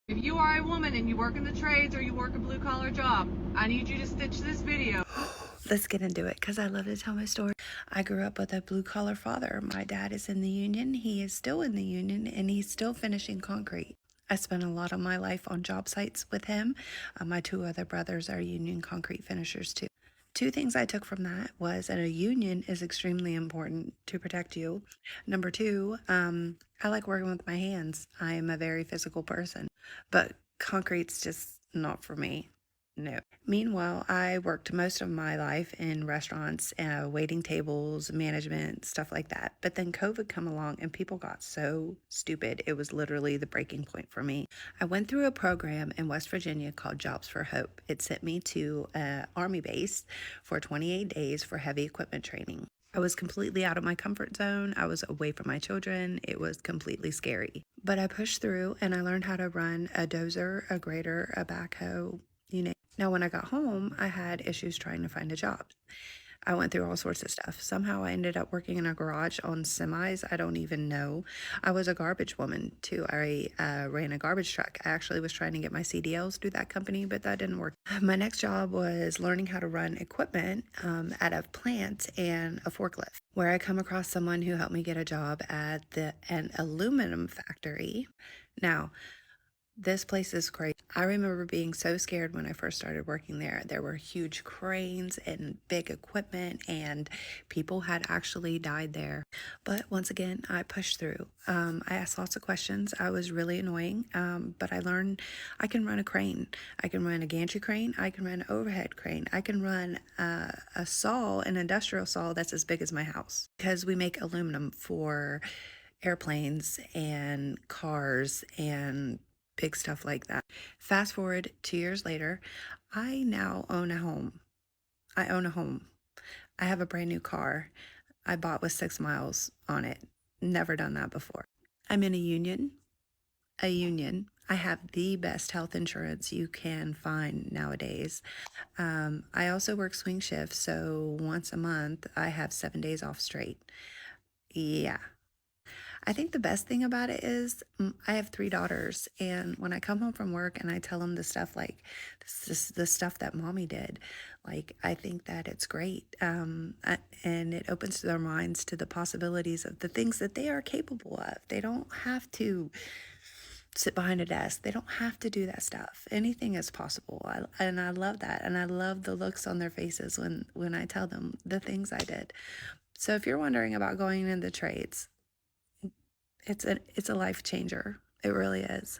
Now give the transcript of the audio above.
If you are a woman and you work in the trades or you work a blue collar job, I need you to stitch this video. Let's get into it because I love to tell my story. I grew up with a blue collar father. My dad is in the union. He is still in the union and he's still finishing concrete. I spent a lot of my life on job sites with him. My two other brothers are union concrete finishers too. Two things I took from that was that a union is extremely important to protect you. Number two, I like working with my hands. I am a very physical person, but concrete's just not for me. No. Meanwhile, I worked most of my life in restaurants, waiting tables, management, stuff like that. But then COVID come along and people got so stupid. It was literally the breaking point for me. I went through a program in West Virginia called Jobs for Hope. It sent me to an Army base for 28 days for heavy equipment training. I was completely out of my comfort zone. I was away from my children. It was completely scary. But I pushed through and I learned how to run a dozer, a grader, a backhoe, you know. Now, when I got home, I had issues trying to find a job. I went through all sorts of stuff. Somehow I ended up working in a garage on semis. I don't even know. I was a garbage woman too. I ran a garbage truck. I actually was trying to get my CDLs through that company, but that didn't work. My next job was learning how to run equipment at a plant and a forklift, where I come across someone who helped me get a job at an aluminum factory. Now, this place is great. I remember being so scared when I first started working there. There were huge cranes and big equipment, and people had actually died there. But once again, I pushed through. I asked lots of questions. I was really annoying, but I learned I can run a crane. I can run a gantry crane. I can run an overhead crane. I can run a saw, an industrial saw that's as big as my house, because we make aluminum for airplanes and cars and big stuff like that. Fast forward 2 years later, I now own a home. I own a home. I have a brand new car I bought with 6 miles on it. Never done that before. I'm in a union. A union. I have the best health insurance you can find nowadays. I also work swing shifts, so once a month I have 7 days off straight. Yeah, I think the best thing about it is I have three daughters, and when I come home from work and I tell them the stuff like this is the stuff that mommy did, like I think that it's great, and it opens their minds to the possibilities of the things that they are capable of. They don't have to sit behind a desk. They don't have to do that stuff. Anything is possible, and I love that, and I love the looks on their faces when I tell them the things I did. So if you're wondering about going into trades, it's a life changer. It really is.